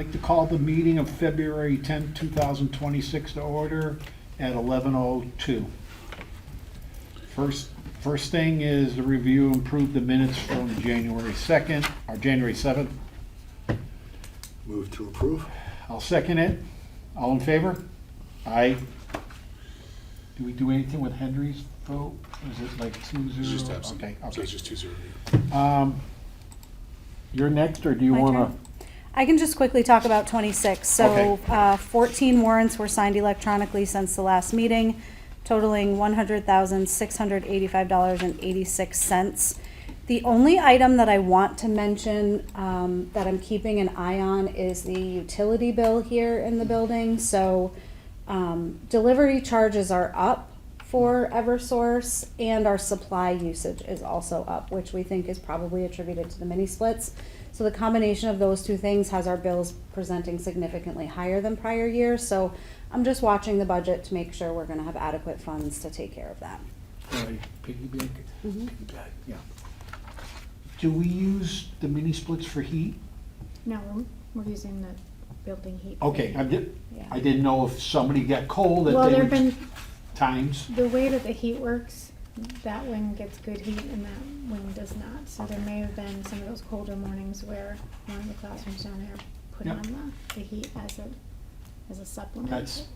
like to call the meeting of February 10th, 2026 to order at 11:02. First thing is the review and approve the minutes from January 2nd, or January 7th. Move to approve. I'll second it. All in favor? Aye. Do we do anything with Henry's vote? Is it like 2-0? It's just absent. Okay, So okay. it's just 2-0. You're next, or do you My want to? turn? I can just quickly talk about 26. So 14 warrants were signed electronically since the last meeting, totaling $100,685.86. The only item that I want to mention that I'm keeping an eye on is the utility bill here in the building. So delivery charges are up for Eversource, and our supply usage is also up, which we think is probably attributed to the mini splits. So the combination of those two things has our bills presenting significantly higher than prior years. So I'm just watching the budget to make sure we're gonna have adequate funds to take care of that. Piggyback? Mhm. Piggyback, yeah. Do we use the mini splits for heat? No, we're using the building heat. Okay, Yeah. I didn't know if somebody got cold that Well, they there've would, been, times. the way that the heat works, that wing gets good heat and that wing does not. So there may have been some of those colder mornings where one of the classrooms down there put Yep. on the heat as a supplement. That's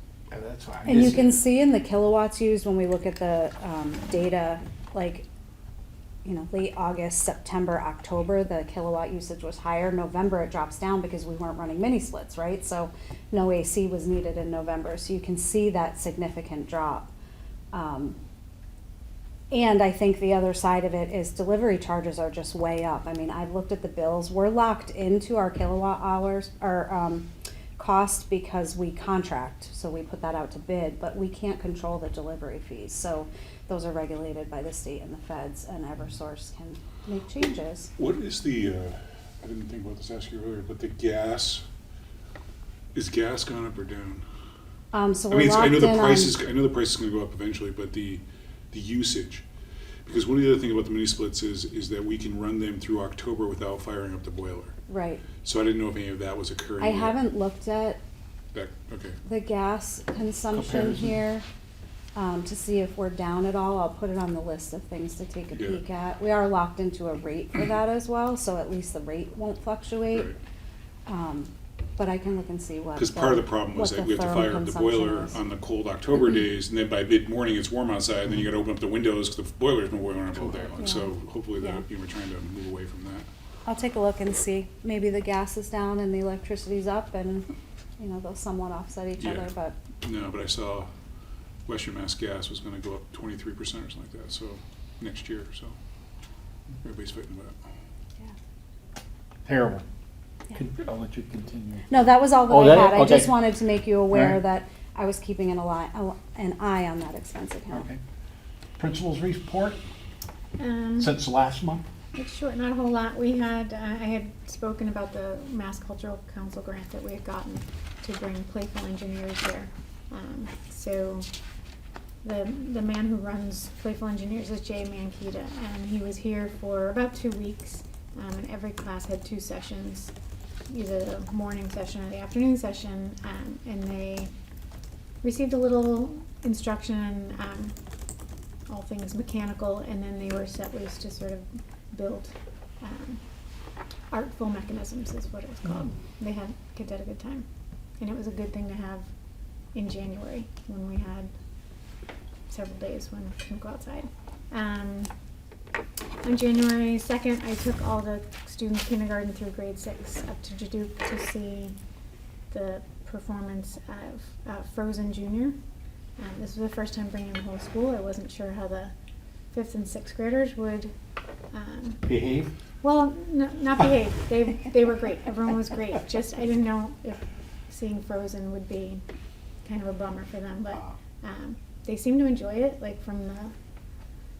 why. And you can see in the kilowatts used when we look at the data, like, late August, September, October, the kilowatt usage was higher. November, it drops down because we weren't running mini splits, right? So no AC was needed in November. So you can see that significant drop. And I think the other side of it is delivery charges are just way up. I mean, I've looked at the bills. We're locked into our kilowatt hours, or cost, because we contract, so we put that out to bid, but we can't control the delivery fees. So those are regulated by the state and the feds, and Eversource can make changes. What is the, I didn't think about this, ask you earlier, but the gas, is gas gone up or down? So I we're mean, locked I know the in price on, is, I know the price is gonna go up eventually, but the usage. Because one of the other things about the mini splits is that we can run them through October without firing up the boiler. right. So I didn't know if any of that was occurring I yet. haven't looked at Okay. the gas consumption Comparison. here, to see if we're down at all. I'll put it on the list of things to take a Yeah. peek at. We are locked into a rate for that as well, so at least the rate won't fluctuate. Right. But I can look and see what. Because part of the problem was what that the we have to firm fire up the consumption boiler is. on the cold October days, and then by mid-morning it's warm outside, and then you gotta open up the windows because the boiler's been boiling around all day long. Yeah. So hopefully Yeah. that, we're trying to move away from that. I'll take a look and see. Maybe the gas is down and the electricity's up, and, they'll somewhat offset each Yeah. other, but. No, but I saw Western Mass Gas was gonna go up 23% or something like that, so, next year, so everybody's fighting about it. Yeah. Terrible. Yeah. I'll let you continue. No, that was all that Oh, I that- had. I just okay. wanted to make you aware Alright. that I was keeping an eye on that expense account. Okay. Principals report Um, since last month? It's short, not a whole lot. I had spoken about the Mass Cultural Council grant that we had gotten to bring playful engineers here. So the man who runs Playful Engineers is Jay Mankita, and he was here for about 2 weeks. And every class had 2 sessions, either the morning session or the afternoon session, and they received a little instruction on all things mechanical, and then they were set loose to sort of build artful mechanisms is what it was called. Kids had a good time, and it was a good thing to have in January when we had several days when we couldn't go outside. On January 2nd, I took all the students kindergarten through grade 6 up to Jadook to see the performance of Frozen Junior. This was the first time bringing the whole school. I wasn't sure how the 5th and 6th graders would Behave? well, no, not behave. They were great. Everyone was great. Just I didn't know if seeing Frozen would be kind of a bummer for them, but they seemed to enjoy it, like from the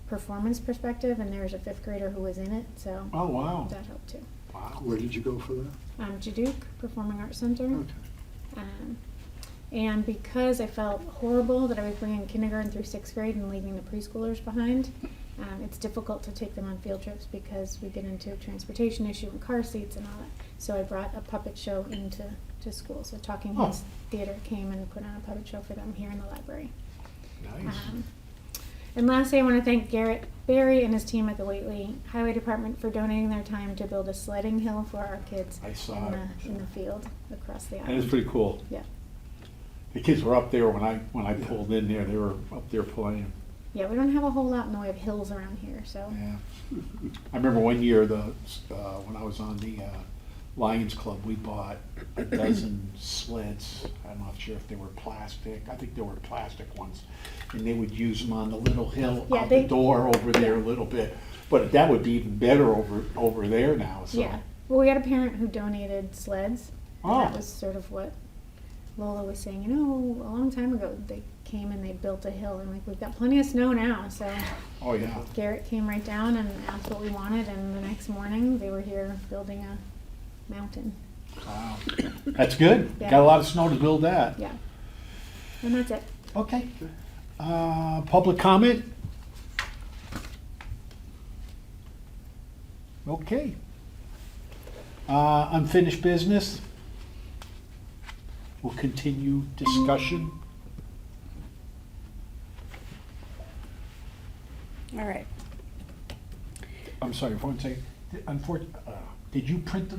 performance perspective. And there was a 5th grader who was in it, so Oh, wow. that helped too. Wow. Where did you go for that? Jadook Performing Arts Center. Okay. And because I felt horrible that I was bringing kindergarten through 6th grade and leaving the preschoolers behind, it's difficult to take them on field trips because we get into a transportation issue and car seats and all that. So I brought a puppet show into to school. So Talking Oh. Heads Theater came and put on a puppet show for them here in the library. Nice. And lastly, I want to thank Garrett Berry and his team at the Whately Highway Department for donating their time to build a sledding hill for our kids I saw it. in the field across the That is island. pretty cool. Yeah. The kids were up there when I pulled in there, they were up there playing. Yeah, we don't have a whole lot in the way of hills around here, so. Yeah. I remember one year, when I was on the Lions Club, we bought a dozen sleds. I'm not sure if they were plastic. I think they were plastic ones. And they would use them on the little hill Yeah, out the they- door over there a little bit. But that would be even better over there now, so. Yeah. Well, we had a parent who donated sleds. And Oh. that was sort of what Lola was saying. You know, a long time ago, they came and they built a hill. And like, we've got plenty of snow now, so. Oh, yeah. Garrett came right down and asked what we wanted, and the next morning they were here building a mountain. Wow. That's good. Yeah. Got a lot of snow to build that. Yeah. And that's it. Okay. Public comment? Okay. Unfinished business? We'll continue discussion. All right. I'm sorry, for one second. Did you print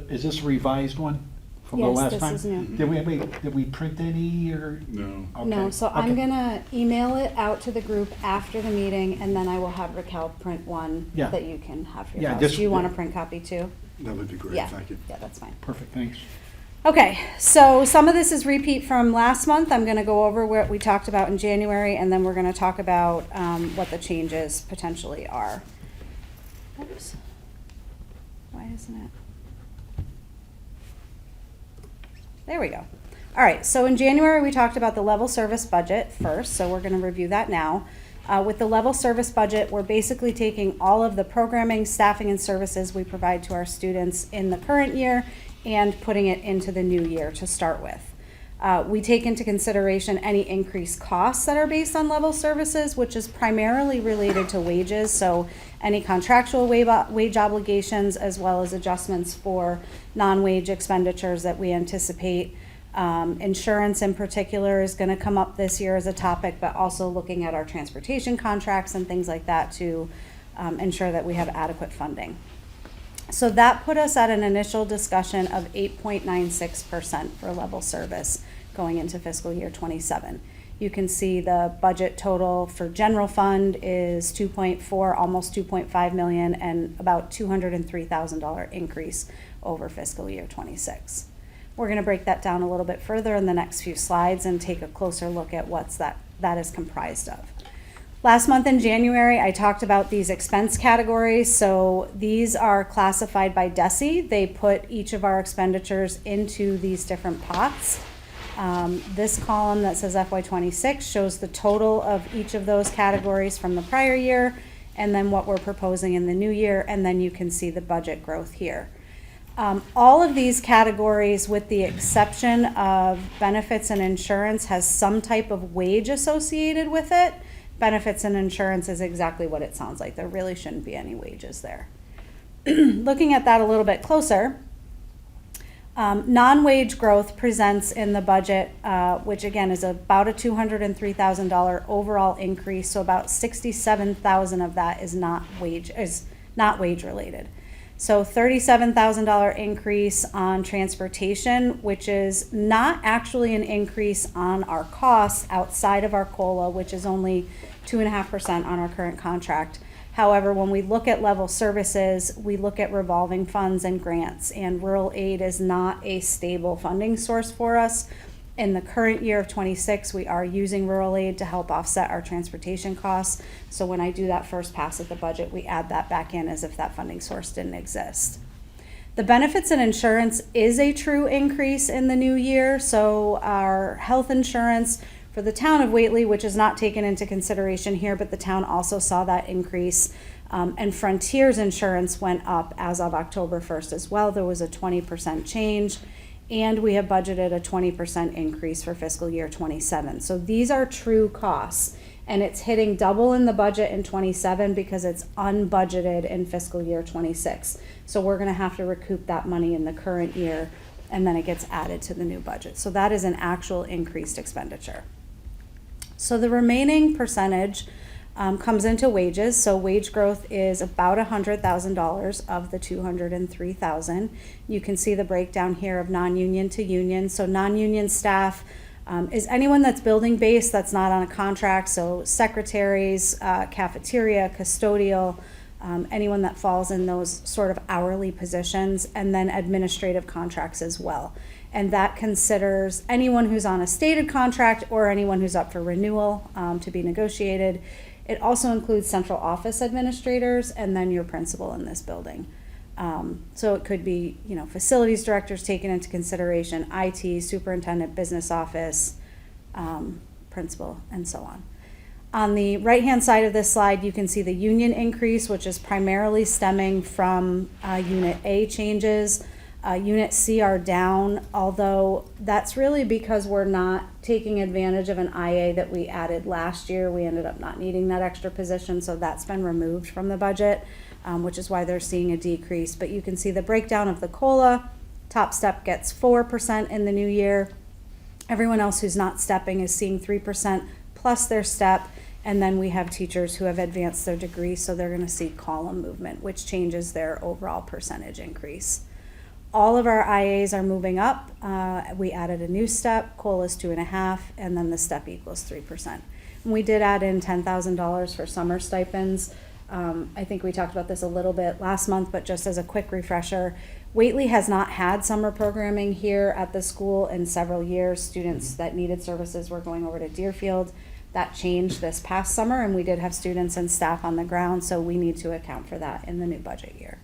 is this a revised one from the Yes, last this time? is new. Did we print any or? No. No, Okay, so I'm okay. gonna email it out to the group after the meeting, and then I will have Raquel print one Yeah. that you can have for Yeah, yourself. just- Do you want a print copy too? That would be great, Yeah. thank you. Yeah, that's fine. Perfect, thanks. Okay, so some of this is repeat from last month. I'm gonna go over what we talked about in January, and then we're gonna talk about what the changes potentially are. Oops. Why isn't it? There we go. All right, so in January, we talked about the level service budget first, so we're gonna review that now. With the level service budget, we're basically taking all of the programming, staffing, and services we provide to our students in the current year and putting it into the new year to start with. We take into consideration any increased costs that are based on level services, which is primarily related to wages, so any contractual wage obligations, as well as adjustments for non-wage expenditures that we anticipate. Insurance in particular is gonna come up this year as a topic, but also looking at our transportation contracts and things like that to ensure that we have adequate funding. So that put us at an initial discussion of 8.96% for level service going into fiscal year 27. You can see the budget total for general fund is 2.4, almost 2.5 million, and about $203,000 increase over fiscal year 26. We're gonna break that down a little bit further in the next few slides and take a closer look at what's that is comprised of. Last month in January, I talked about these expense categories. So these are classified by DESI. They put each of our expenditures into these different pots. This column that says FY26 shows the total of each of those categories from the prior year, and then what we're proposing in the new year, and then you can see the budget growth here. All of these categories, with the exception of benefits and insurance, has some type of wage associated with it. Benefits and insurance is exactly what it sounds like. There really shouldn't be any wages there. Looking at that a little bit closer, non-wage growth presents in the budget, which again is about a $203,000 overall increase. So about $67,000 of that is not wage related. So $37,000 increase on transportation, which is not actually an increase on our costs outside of our COLA, which is only 2.5% on our current contract. However, when we look at level services, we look at revolving funds and grants, and rural aid is not a stable funding source for us. In the current year of 26, we are using rural aid to help offset our transportation costs. So when I do that first pass at the budget, we add that back in as if that funding source didn't exist. The benefits and insurance is a true increase in the new year. So our health insurance for the town of Whately, which is not taken into consideration here, but the town also saw that increase. And Frontier's insurance went up as of October 1st as well. There was a 20% change. And we have budgeted a 20% increase for fiscal year 27. So these are true costs, and it's hitting double in the budget in 27 because it's unbudgeted in fiscal year 26. So we're gonna have to recoup that money in the current year and then it gets added to the new budget. So that is an actual increased expenditure. So the remaining percentage comes into wages. So wage growth is about $100,000 of the $203,000. You can see the breakdown here of non-union to union. So non-union staff is anyone that's building based that's not on a contract. So secretaries, cafeteria, custodial, anyone that falls in those sort of hourly positions, and then administrative contracts as well. And that considers anyone who's on a stated contract or anyone who's up for renewal to be negotiated. It also includes central office administrators and then your principal in this building. So it could be, facilities directors taken into consideration, IT, superintendent, business office, principal, and so on. On the right-hand side of this slide, you can see the union increase, which is primarily stemming from Unit A changes. Unit C are down, although that's really because we're not taking advantage of an IA that we added last year. We ended up not needing that extra position, so that's been removed from the budget, which is why they're seeing a decrease. But you can see the breakdown of the COLA. Top step gets 4% in the new year. Everyone else who's not stepping is seeing 3% plus their step. And then we have teachers who have advanced their degree, so they're going to see column movement, which changes their overall percentage increase. All of our IAs are moving up. We added a new step, COLA is 2.5, and then the step equals 3%. And we did add in $10,000 for summer stipends. I think we talked about this a little bit last month, but just as a quick refresher, Whately has not had summer programming here at the school in several years. Students that needed services were going over to Deerfield. That changed this past summer, and we did have students and staff on the ground, so we need to account for that in the new budget year.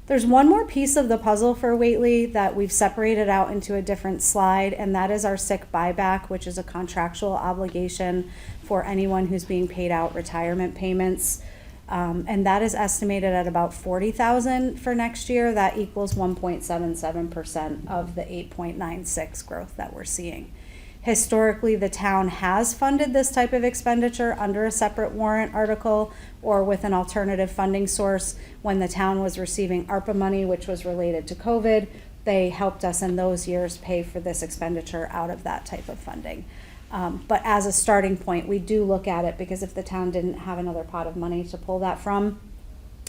There's one more piece of the puzzle for Whately that we've separated out into a different slide, and that is our sick buyback, which is a contractual obligation for anyone who's being paid out retirement payments. And that is estimated at about $40,000 for next year. That equals 1.77% of the 8.96 growth that we're seeing. Historically, the town has funded this type of expenditure under a separate warrant article or with an alternative funding source. When the town was receiving ARPA money, which was related to COVID, they helped us in those years pay for this expenditure out of that type of funding. But as a starting point, we do look at it because if the town didn't have another pot of money to pull that from,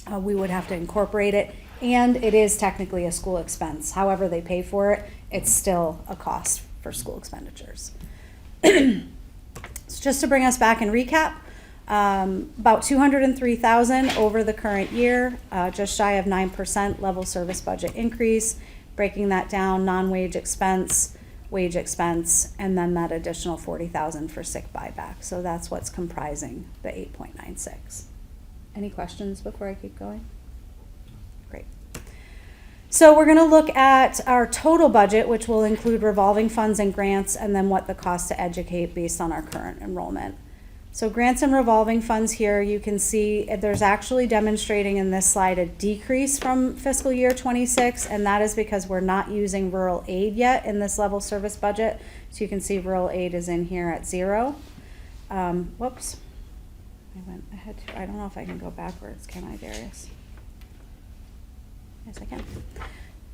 we would have to incorporate it. And it is technically a school expense. However they pay for it, it's still a cost for school expenditures. So just to bring us back and recap, about $203,000 over the current year, just shy of 9% level service budget increase. Breaking that down, non-wage expense, wage expense, and then that additional $40,000 for sick buyback. So that's what's comprising the 8.96. Any questions before I keep going? Great. So we're going to look at our total budget, which will include revolving funds and grants, and then what the cost to educate based on our current enrollment. So grants and revolving funds here, you can see there's actually demonstrating in this slide a decrease from fiscal year 26, and that is because we're not using rural aid yet in this level service budget. So you can see rural aid is in here at 0. Whoops. I went ahead. I don't know if I can go backwards. Can I, Darius? Yes, I can.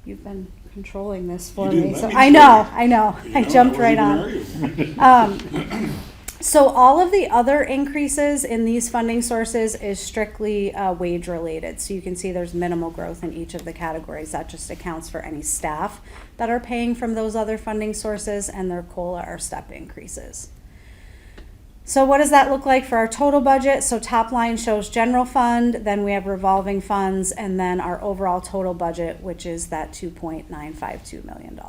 You've been controlling this for me. So I know. I jumped right on. So all of the other increases in these funding sources is strictly wage related. So you can see there's minimal growth in each of the categories. That just accounts for any staff that are paying from those other funding sources, and their COLA or step increases. So what does that look like for our total budget? So top line shows general fund, then we have revolving funds, and then our overall total budget, which is that $2.952 million.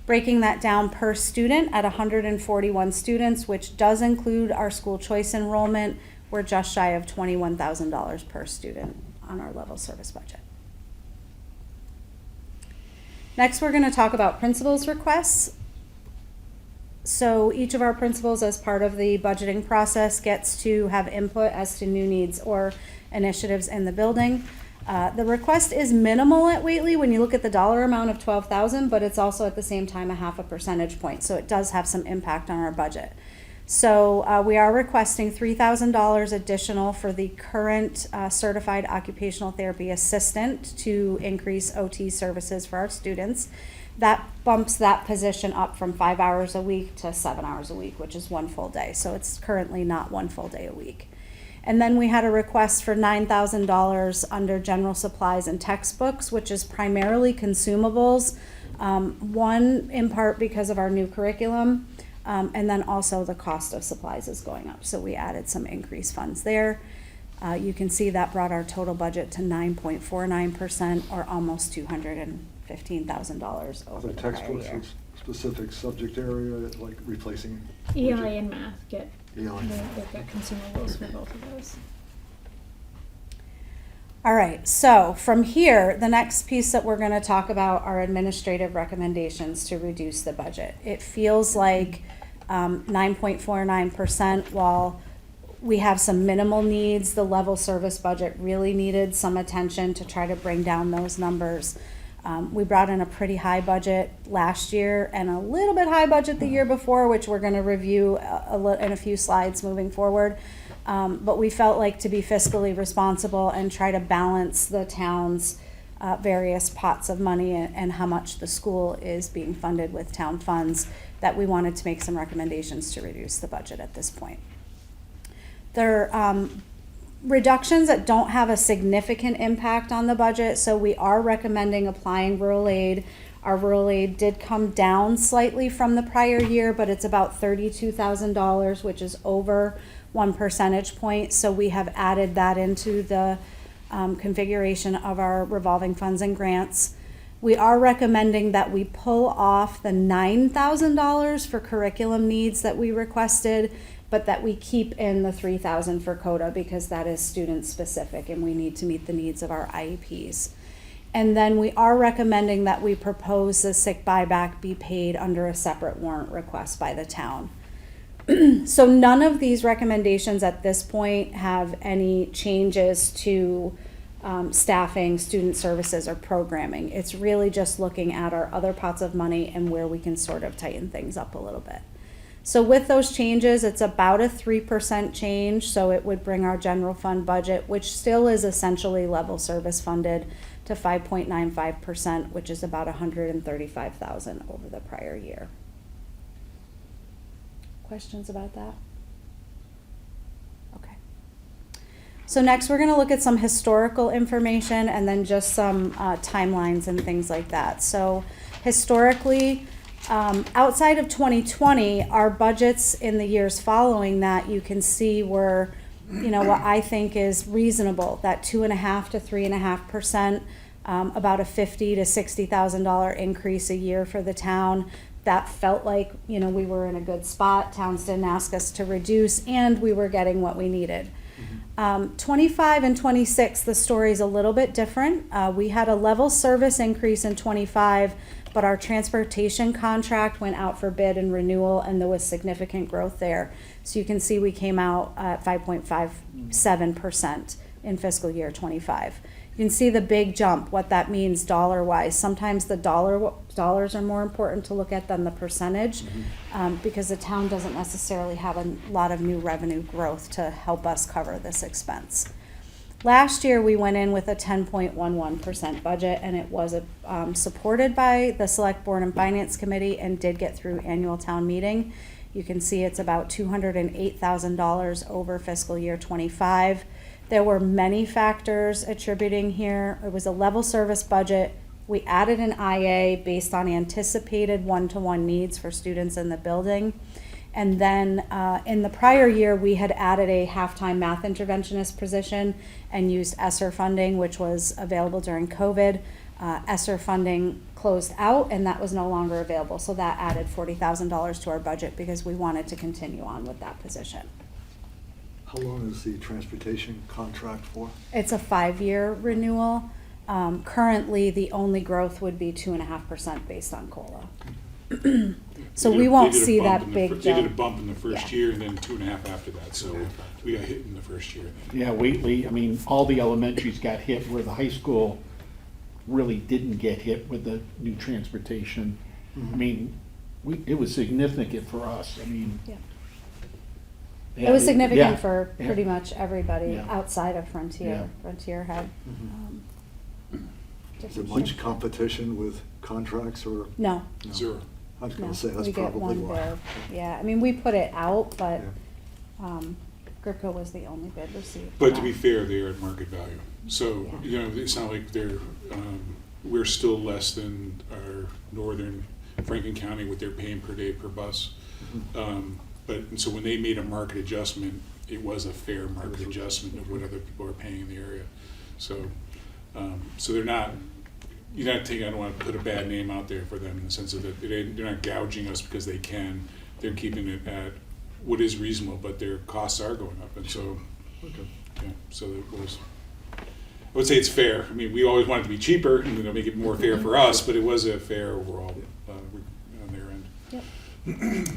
Breaking that down per student at 141 students, which does include our school choice enrollment, we're just shy of $21,000 per student on our level service budget. Next, we're going to talk about principals' requests. So each of our principals, as part of the budgeting process, gets to have input as to new needs or initiatives in the building. The request is minimal at Whately when you look at the dollar amount of $12,000, but it's also at the same time a 0.5 percentage point, so it does have some impact on our budget. So we are requesting $3,000 additional for the current certified occupational therapy assistant to increase OT services for our students. That bumps that position up from 5 hours a week to 7 hours a week, which is 1 full day. So it's currently not 1 full day a week. And then we had a request for $9,000 under general supplies and textbooks, which is primarily consumables. One, in part because of our new curriculum, and then also the cost of supplies is going up. So we added some increased funds there. You can see that brought our total budget to 9.49%, or almost $215,000 over The the prior textbooks year. with specific subject area, like replacing. ELA and math get, ELA. they've got consumables for both of those. All right, so from here, the next piece that we're gonna talk about are administrative recommendations to reduce the budget. It feels like 9.49%, while we have some minimal needs, the level service budget really needed some attention to try to bring down those numbers. We brought in a pretty high budget last year and a little bit high budget the year before, which we're gonna review in a few slides moving forward. But we felt like to be fiscally responsible and try to balance the town's various pots of money and how much the school is being funded with town funds, that we wanted to make some recommendations to reduce the budget at this point. There are reductions that don't have a significant impact on the budget, so we are recommending applying rural aid. Our rural aid did come down slightly from the prior year, but it's about $32,000, which is over 1 percentage point. So we have added that into the configuration of our revolving funds and grants. We are recommending that we pull off the $9,000 for curriculum needs that we requested, but that we keep in the $3,000 for CODA, because that is student specific and we need to meet the needs of our IEPs. And then we are recommending that we propose the sick buyback be paid under a separate warrant request by the town. So none of these recommendations at this point have any changes to staffing, student services, or programming. It's really just looking at our other pots of money and where we can sort of tighten things up a little bit. So with those changes, it's about a 3% change, so it would bring our general fund budget, which still is essentially level service funded, to 5.95%, which is about $135,000 over the prior year. Questions about that? Okay. So next we're gonna look at some historical information and then just some timelines and things like that. So historically, outside of 2020, our budgets in the years following that, you can see were, what I think is reasonable, that 2.5% to 3.5%, about a $50,000 to $60,000 increase a year for the town. That felt like, we were in a good spot. Towns didn't ask us to reduce, and we were getting what we needed. 25 and 26, the story's a little bit different. We had a level service increase in 25, but our transportation contract went out for bid and renewal, and there was significant growth there. So you can see we came out at 5.57% in fiscal year 25. You can see the big jump, what that means dollar-wise. Sometimes the dollars are more important to look at than the percentage, because the town doesn't necessarily have a lot of new revenue growth to help us cover this expense. Last year, we went in with a 10.11% budget, and it was supported by the Select Board and Finance Committee and did get through annual town meeting. You can see it's about $208,000 over fiscal year 25. There were many factors attributing here. It was a level service budget. We added an IA based on anticipated one-to-one needs for students in the building. And then in the prior year, we had added a half-time math interventionist position and used ESSER funding, which was available during COVID. ESSER funding closed out, and that was no longer available. So that added $40,000 to our budget because we wanted to continue on with that position. How long is the transportation contract for? It's a 5-year renewal. Currently, the only growth would be 2.5% based on COLA. So we won't see that big jump. They did a bump in the first Yeah. year and then 2.5 after that, so we got hit in the first year. Yeah, Whately, all the elementaries got hit where the high school really didn't get hit with the new transportation. It was significant for us. Yeah. It was significant Yeah. for Yeah. pretty much everybody Yeah. outside of Frontier. Yeah. Frontier had, Mhm. Is there different much shifts. competition with contracts or? No, No. Zero. I was no, gonna say, that's we get probably one why. bid. Yeah, I mean, we put it out, but, Yeah. Gripco was the only bid received. But to be fair, they are at market value. So, Yeah. you know, it's not like we're still less than our northern Franklin County what they're paying per day per bus. Mhm. And so when they made a market adjustment, it was a fair market was- adjustment of what other people are paying in the area. So, so they're not, you're not taking, I don't want to put a bad name out there for them in the sense of that they're not gouging us because they can. They're keeping it at what is reasonable, but their costs are going up. And so, Okay. yeah, so it was, I would say it's fair. I mean, we always want it to be cheaper and make it more fair for us, but it was a fair overall on their end. Yep.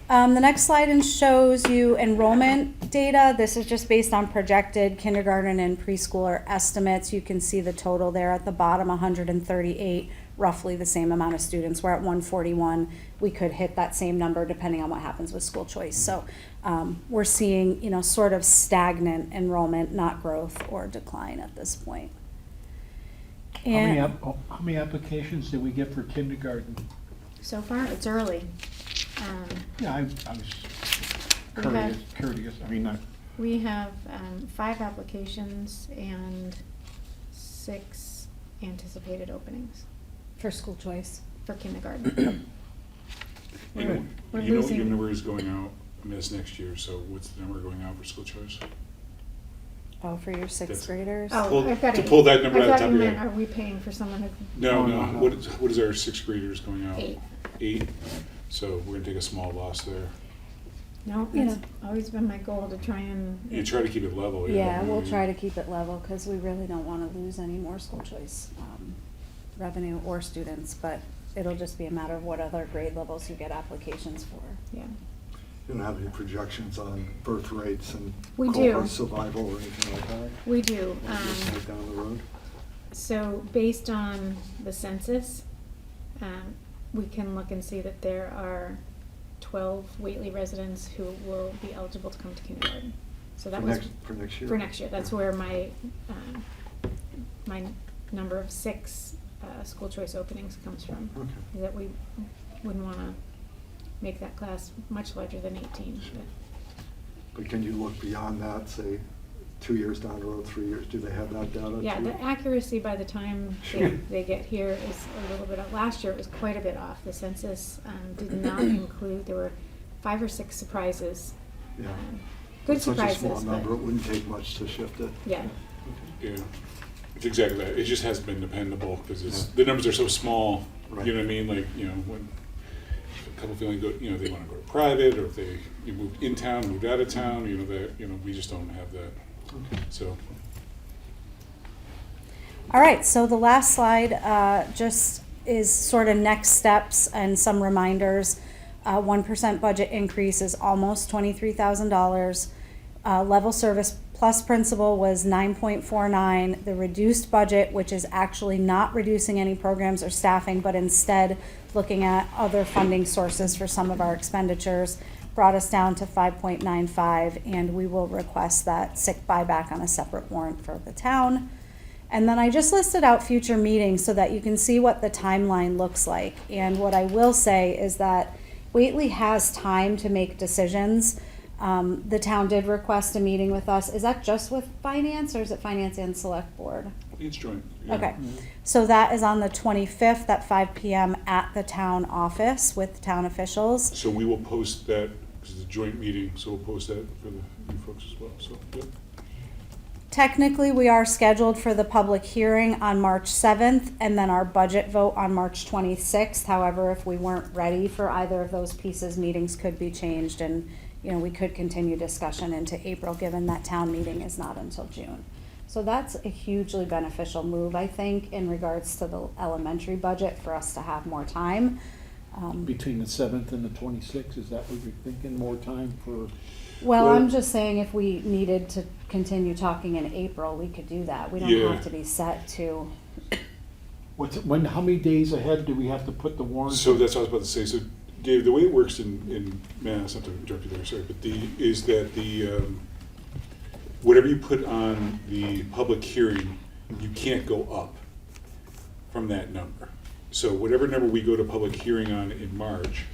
The next slide shows you enrollment data. This is just based on projected kindergarten and preschooler estimates. You can see the total there at the bottom, 138, roughly the same amount of students. We're at 141. We could hit that same number depending on what happens with school choice. So we're seeing, sort of stagnant enrollment, not growth or decline at this point. And How many applications did we get for kindergarten? So far, it's early. Yeah, I was We had- courteous, I mean, We have 5 applications and 6 anticipated openings for school choice. for kindergarten. And We're you know what losing- your number is going out, I mean, it's next year, so what's the number going out for school choice? Oh, for your sixth That's- graders? Oh, Pull- I've got to it. pull that number I out of the thought top you of your meant, head. are we paying for someone who? No, No, no, no. what is our sixth graders going out? 8. 8, so we're gonna take a small loss there. No, You it's know. always been my goal to try and. You try to keep it level, yeah. Yeah, we'll try to keep it level because we really don't want to lose any more school choice revenue or students, but it'll just be a matter of what other grade levels you get applications for. Yeah. You don't have any projections on birth rates and We do. cohort survival or anything like that? We do. Just like down the road? So based on the census, we can look and see that there are 12 Whately residents who will be eligible to come to kindergarten. So that For was. next year? For next year, that's where my number of 6 school choice openings comes from. Okay. Is that we wouldn't wanna make that class much larger than 18. But can you look beyond that, say, 2 years down the road, 3 years? Do they have that data? Yeah, too? the accuracy by the time they get here is a little bit, last year it was quite a bit off. The census did not include, there were 5 or 6 surprises. Yeah. Good It's such a surprises, small number, it but, wouldn't take much to shift it. yeah. Yeah, it's exactly that. It just hasn't been dependable because Yeah. the numbers are so small. Right. You know what I mean? Like, when a couple feeling go, they want to go to private, or if you moved in town, moved out of town, we just don't have that. Okay. So, All right, so the last slide just is sort of next steps and some reminders. 1% budget increase is almost $23,000. Level service plus principal was 9.49. The reduced budget, which is actually not reducing any programs or staffing, but instead looking at other funding sources for some of our expenditures, brought us down to 5.95, and we will request that sick buyback on a separate warrant for the town. And then I just listed out future meetings so that you can see what the timeline looks like. And what I will say is that Whately has time to make decisions. The town did request a meeting with us. Is that just with finance, or is it finance and select board? I think it's joint. Yeah. Okay, so that is on the 25th at 5 p.m. at the town office with town officials. So we will post that, because it's a joint meeting, so we'll post that for the you folks as well, so, yep. Technically, we are scheduled for the public hearing on March 7th and then our budget vote on March 26th. However, if we weren't ready for either of those pieces, meetings could be changed, and we could continue discussion into April, given that town meeting is not until June. So that's a hugely beneficial move, I think, in regards to the elementary budget, for us to have more time. between the 7th and the 26th, is that what you're thinking, more time for? Well, Well- I'm just saying if we needed to continue talking in April, we could do that. We don't Yeah. have to be set to, How many days ahead do we have to put the warrant? So that's what I was about to say, so Dave, the way it works in Mass, not to interrupt you there, sorry, but is that whatever you put on the public hearing, you can't go up from that number. So whatever number we go to public hearing on in March,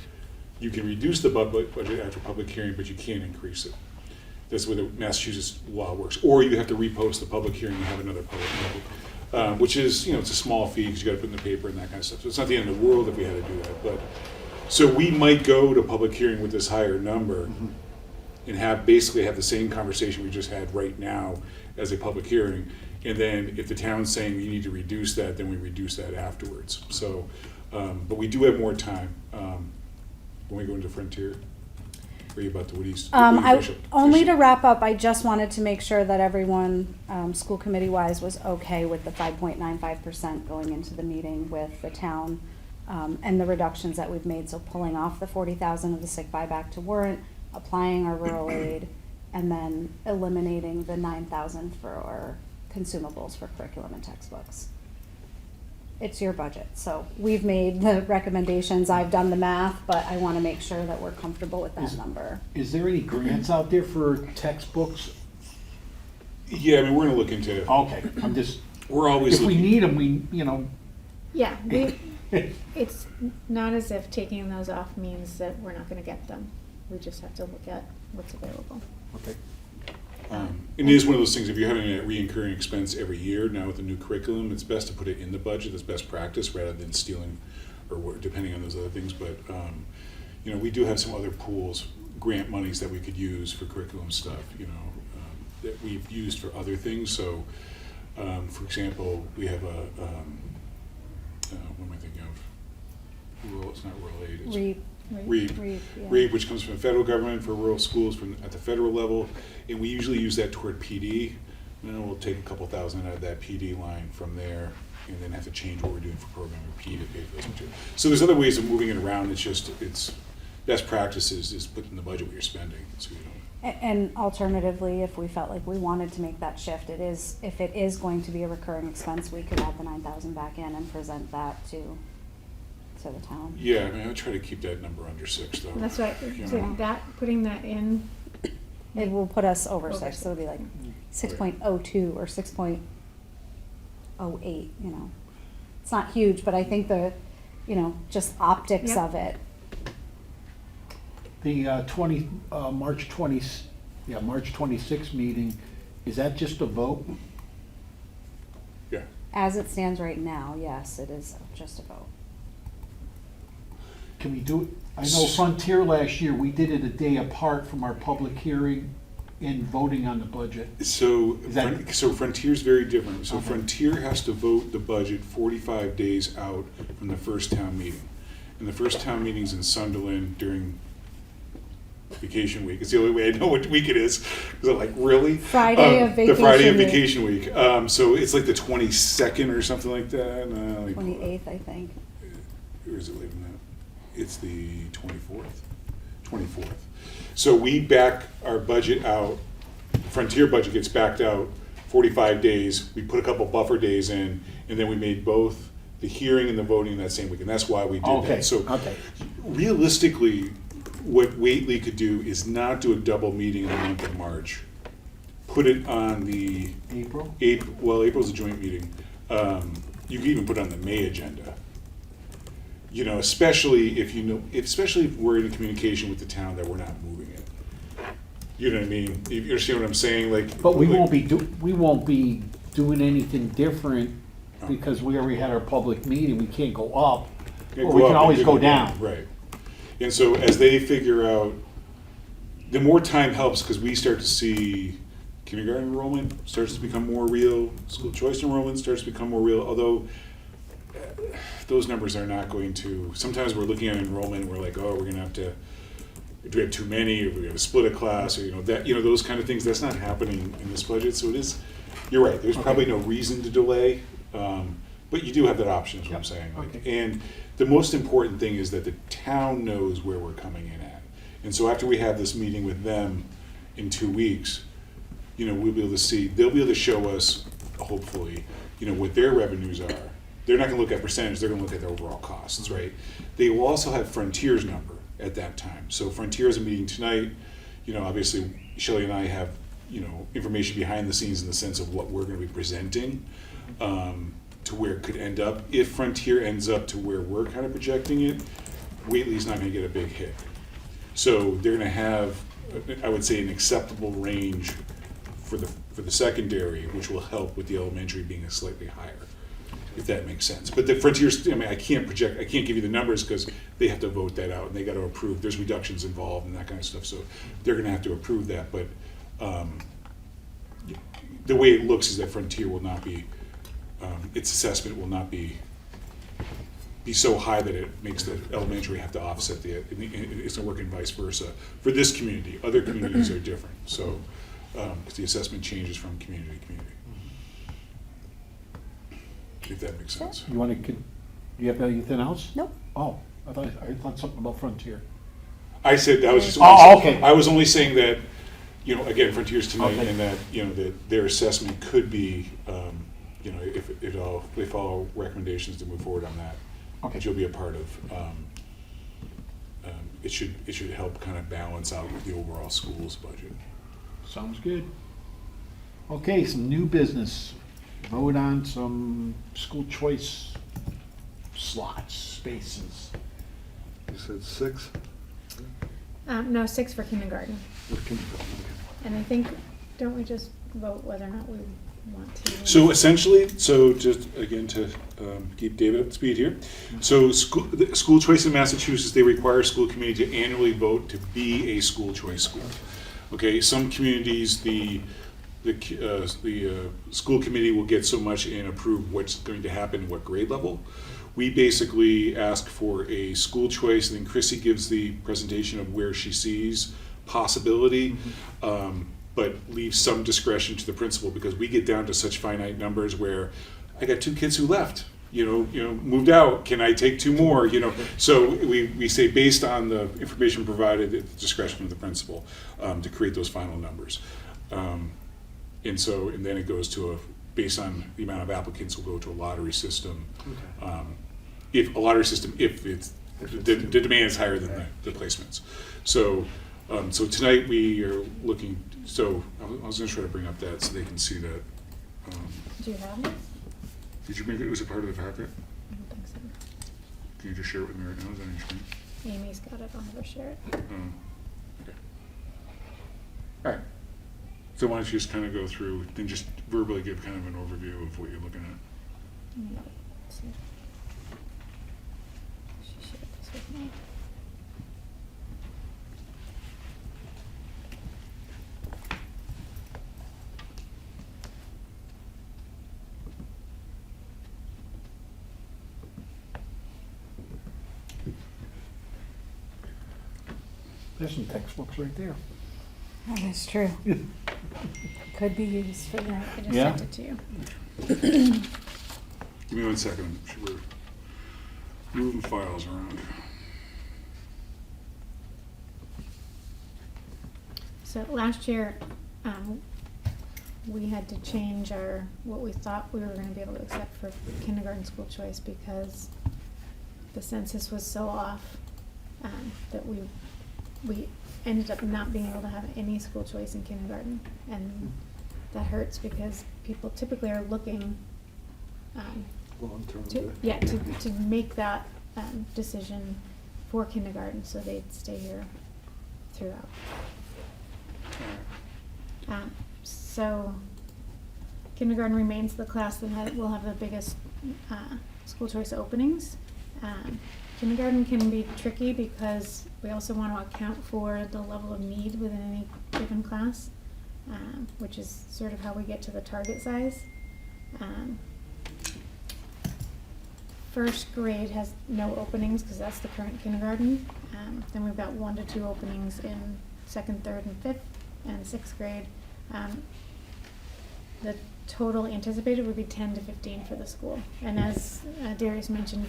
you can reduce the budget after public hearing, but you can't increase it. That's the way the Massachusetts law works. Or you have to repost the public hearing and have another public hearing, which is, it's a small fee because you got to put in the paper and that kind of stuff. So it's not the end of the world if we had to do that. But so we might go to public hearing with this higher number and basically have the same conversation we just had right now as a public hearing. And then if the town's saying we need to reduce that, then we reduce that afterwards. So, but we do have more time. When we go into Frontier, are you about to, what do you? Only to wrap up, I just wanted to make sure that everyone, school committee wise, was okay with the 5.95% going into the meeting with the town, and the reductions that we've made. So pulling off the 40,000 of the sick buyback to warrant, applying our rural aid, and then eliminating the 9,000 for our consumables for curriculum and textbooks. It's your budget, so we've made the recommendations, I've done the math, but I want to make sure that we're comfortable with that number. Is there any grants out there for textbooks? Yeah, I mean, we're gonna look into, Okay, I'm just, we're always if we looking. need them, Yeah, it's not as if taking those off means that we're not gonna get them. We just have to look at what's available. Okay. And it is one of those things, if you're having a reoccurring expense every year, now with the new curriculum, it's best to put it in the budget, that's best practice, rather than stealing, or depending on those other things, but, we do have some other pools, grant monies that we could use for curriculum stuff, that we've used for other things, so, for example, we have what am I thinking of? Rural, it's not rural aid, it's. REAP, yeah. REAP, which comes from the federal government for rural schools at the federal level, and we usually use that toward PD. And we'll take a couple thousand out of that PD line from there, and then have to change what we're doing for program P to pay for those materials. So there's other ways of moving it around. It's best practices is put in the budget what you're spending, so you don't. And alternatively, if we felt like we wanted to make that shift, if it is going to be a recurring expense, we could add the 9,000 back in and present that to the town. Yeah, I mean, I try to keep that number under 6, though. That's right, You so know. putting that in, It will put us over Over 6, so it'll be like six. 6.02 or 6.08, It's not huge, but I think just optics Yep. of it. The March 26th meeting, is that just a vote? Yeah. As it stands right now, yes, it is just a vote. Can we do it? I know Frontier last year, we did it a day apart from our public hearing in voting on the budget. So, Is that- so Frontier's very different. So Okay. Frontier has to vote the budget 45 days out from the first town meeting. And the first town meeting's in Sunderland during vacation week. It's the only way I know what week it is. Because I'm like, really? Friday of The Friday of vacation vacation week. So it's like the 22nd or something like that. No, let me pull it up. 28th, I think. Or is it later than that? It's the 24th. 24th. So we back our budget out, Frontier budget gets backed out 45 days. We put a couple buffer days in, and then we made both the hearing and the voting that same week, and that's why we did Okay, that. So okay. realistically, what Whately could do is not do a double meeting in the month of March. Put it on the April? April's a joint meeting. You could even put it on the May agenda. Especially if we're in communication with the town that we're not moving it. You know what I mean? You understand what I'm saying? But we won't be doing anything different because we already had our public meeting. We can't go up, Yeah, or we can up always and go down. Right. And so as they figure out, the more time helps because we start to see kindergarten enrollment starts to become more real, school choice enrollment starts to become more real, although those numbers are not going to, sometimes we're looking at enrollment and we're like, oh, we're gonna have to, do we have too many, or we have to split a class, or those kind of things, that's not happening in this budget, so it is, you're right, there's probably no reason to delay, but you do have that option, is what I'm saying. Okay. And the most important thing is that the town knows where we're coming in at. And so after we have this meeting with them in 2 weeks, we'll be able to see, they'll be able to show us, hopefully, what their revenues are. They're not gonna look at percentage, they're gonna look at their overall costs, right? They will also have Frontier's number. at that time. So Frontier is a meeting tonight. Obviously Shelley and I have, information behind the scenes in the sense of what we're gonna be presenting, to where it could end up. If Frontier ends up to where we're kind of projecting it, Whately's not gonna get a big hit. So they're gonna have, I would say, an acceptable range for the secondary, which will help with the elementary being a slightly higher, if that makes sense. But the Frontiers, I can't give you the numbers because they have to vote that out and they gotta approve, there's reductions involved and that kind of stuff, so they're gonna have to approve that, but the way it looks is that Frontier will not be, its assessment will not be so high that it makes the elementary have to offset it's gonna work in vice versa. For this community, other communities are different, so, because the assessment changes from community to community. If that makes sense. You wanna, do you have anything else? Nope. Oh, I thought something about Frontier. I said, I was just. Oh, okay. I was only saying that, again, Frontiers tonight, Okay. and that, that their assessment could be, if all recommendations to move forward on that, Okay. that you'll be a part of, it should help kind of balance out the overall schools budget. Sounds good. Okay, some new business. Vote on some school choice slots, spaces. You said 6? No, 6 for kindergarten. Okay. And I think, don't we just vote whether or not we want to? So essentially, just again to keep David up to speed here. So the school choice in Massachusetts, they require school committee to annually vote to be a school choice school. Okay, some communities, the school committee will get so much and approve what's going to happen, what grade level. We basically ask for a school choice, and then Chrissy gives the presentation of where she sees possibility, but leaves some discretion to the principal, because we get down to such finite numbers where I got 2 kids who left, moved out, can I take 2 more, So we say, based on the information provided, at the discretion of the principal, to create those final numbers. And then it goes to based on the amount of applicants, will go to a lottery system. If the demand is higher than the placements. So tonight we are looking, I was gonna try to bring up that so they can see that. Do you have this? Did you make it, was it part of the packet? I don't think so. Can you just share it with me right now? Is that on your screen? Amy's got it, I'll have her share it. Okay. All right. So why don't you just kind of go through, then just verbally give kind of an overview of what you're looking at. Yeah, let's see. She shared this with me. There's some textbooks right there. That is true. Could be used for that. I just Yeah. sent it to you. Give me 1 second. We're moving files around. So last year, we had to change what we thought we were gonna be able to accept for kindergarten school choice, because the census was so off, that we ended up not being able to have any school choice in kindergarten. And that hurts, because people typically are looking, Long-term. to make that, decision for kindergarten, so they'd stay here throughout. So kindergarten remains the class that will have the biggest school choice openings. Kindergarten can be tricky because we also want to account for the level of need within any given class, which is sort of how we get to the target size. First grade has no openings because that's the current kindergarten. Then we've got 1 to 2 openings in 2nd, 3rd, and 5th, and 6th grade. The total anticipated would be 10 to 15 for the school. And as Darius mentioned,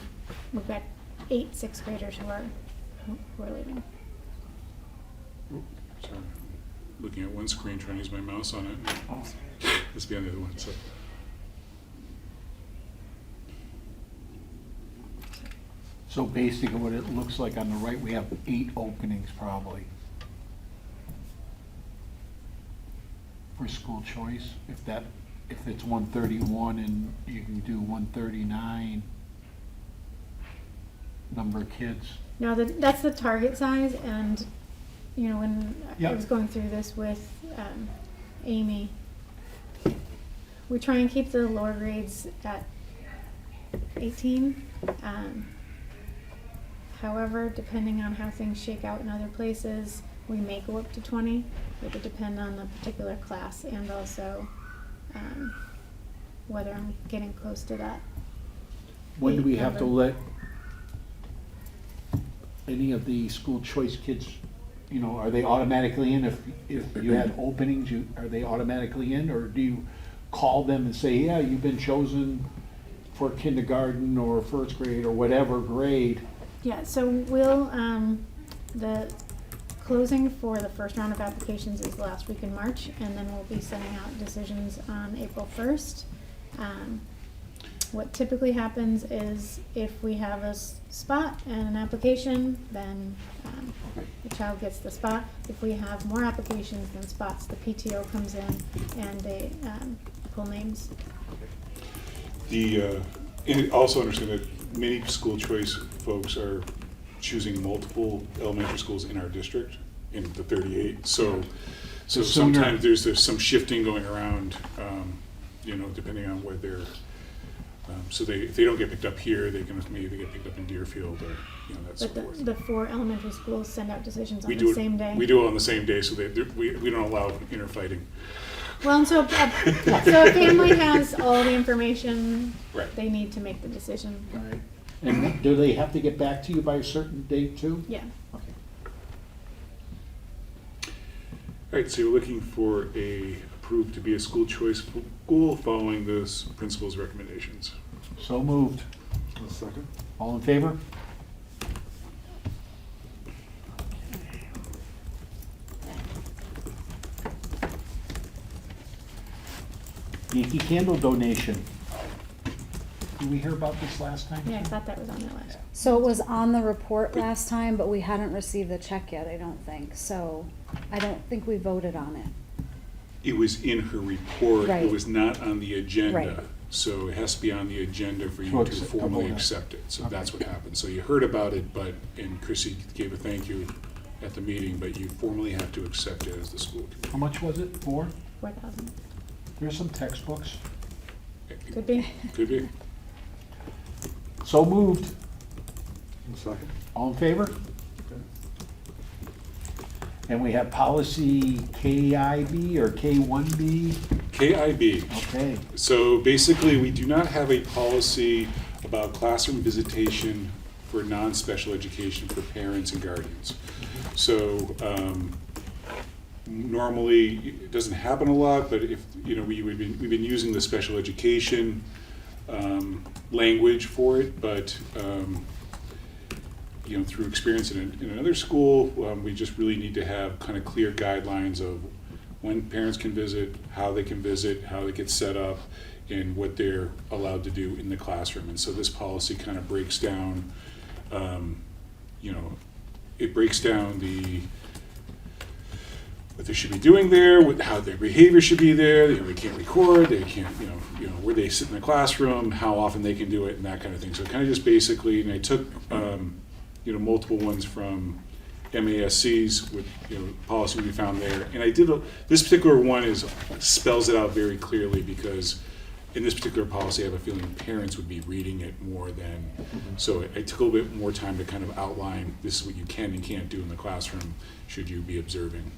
we've got 8 6th graders who are leaving. Sorry. Looking at one screen, trying to use my mouse on it. Oh. Let's be on the other one. So. So basically what it looks like on the right, we have 8 openings probably for school choice. If it's 131 and you can do 139 number of kids. No, that's the target size, and, you know, when I Yep. was going through this with Amy, we try and keep the lower grades at 18. However, depending on how things shake out in other places, we may go up to 20. It would depend on the particular class and also whether I'm getting close to that. When do we have to Number. let any of the school choice kids, you know, are they automatically in? If you had openings, are they automatically in? Or do you call them and say, yeah, you've been chosen for kindergarten or first grade or whatever grade? Yeah, so we'll, the closing for the first round of applications is the last week in March, and then we'll be sending out decisions on April 1st. What typically happens is if we have a spot and an application, then the child gets the spot. If we have more applications than spots, the PTO comes in and they pull names. And also understand that many school choice folks are choosing multiple elementary schools in our district, in the 38. So The sooner- sometimes there's some shifting going around, you know, depending on where they're, so if they don't get picked up here, they can maybe get picked up in Deerfield or, you know, that sort But of thing. the 4 elementary schools send out decisions on We the do it- same day. We do it on the same day, so we don't allow inner fighting. Well, and so a family has all the information Right. they need to make the decision. Right. And do they have to get back to you by a certain date too? Yeah. Okay. All right, so you're looking for approved to be a school choice school following this principal's recommendations. So moved. A second? All in favor? Yankee Candle donation. Did we hear about this last time? Yeah, I thought that was on there last. So it was on the report last time, but we hadn't received the check yet, I don't think. So I don't think we voted on it. It was in her report, Right. it was not on the agenda. Right. So it has to be on the agenda for To you to accept- formally vote on it. accept it. So Okay. that's what happened. So you heard about it, and Chrissy gave a thank you at the meeting, but you formally have to accept it as the school How much was it? 4? 4,000. There's some textbooks. committee. Could be. Could be. So moved. A second? All in favor? Okay. And we have policy KIB or K1B. KIB. Okay. So basically, we do not have a policy about classroom visitation for non-special education for parents and guardians. So normally, it doesn't happen a lot, but if, you know, we've been using the special education language for it, but you know, through experience in another school, we just really need to have kind of clear guidelines of when parents can visit, how they can visit, how they get set up, and what they're allowed to do in the classroom. And so this policy kind of breaks down, you know, it breaks down what they should be doing there, how their behavior should be there. You know, they can't record, they can't, you know, where they sit in the classroom, how often they can do it, and that kind of thing. So it kind of just basically, and I took, you know, multiple ones from MASC's with, you know, policy we found there. And I did, this particular one spells it out very clearly, because in this particular policy, I have a feeling parents would be reading it more than, so I took a little bit more time to kind of outline, this is what you can and can't do in the classroom, should you be observing.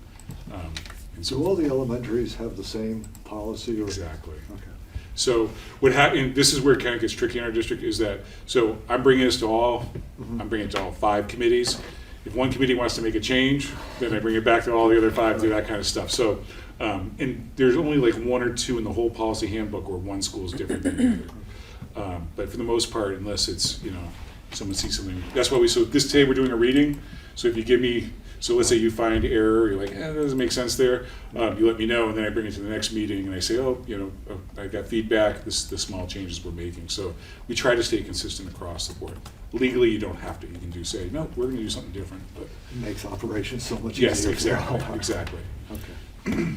And Do all the elementaries have the same policy or? Exactly. Okay. So what happened, this is where it kind of gets tricky in our district, is that, so I'm bringing this to all, I'm bringing it to all 5 committees. If one committee wants to make a change, then I bring it back to all the other 5 to do that kind of stuff. So, and there's only like 1 or 2 in the whole policy handbook where one school is different than the other. But for the most part, unless it's, you know, someone sees something, that's why so this today we're doing a reading. So if you give me So let's say you find error, you're like, that doesn't make sense there. You let me know, and then I bring it to the next meeting, and I say, I got feedback, this is the small changes we're making. So we try to stay consistent across the board. Legally, you don't have to. You can do say, no, we're gonna do something different, but. It makes operations so much Yes, easier. exactly, exactly. Okay.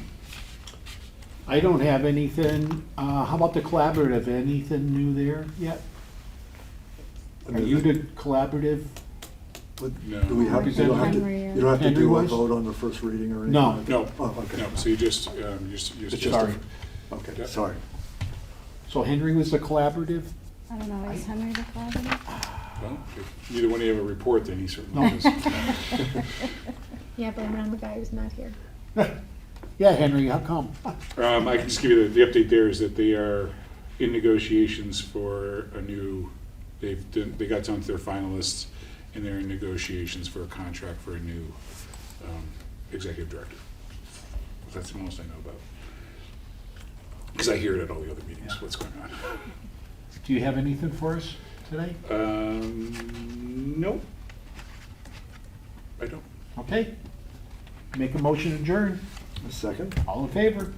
I don't have anything, how about the collaborative, anything new there yet? Are you the collaborative? No. Do we have, you don't have to, Henry, you don't have to Henry do a was? vote on the first reading or anything? No. like that? No, Oh, okay. no, so you just, It's just Sorry. Okay, Yep. sorry. So Henry was the collaborative? I don't know, is Henry the collaborative? well, if either one of you have a report, then he certainly No. does. Yeah, blame it on the guy who's not here. Yeah, Henry, how come? I can just give you the update there is that they are in negotiations for a new, they got down to their finalists, and they're in negotiations for a contract for a new executive director. That's the most I know about. Because I hear it at all the other meetings, what's going on. Do you have anything for us today? Nope. I don't. Okay. Make a motion to adjourn. A second? All in favor?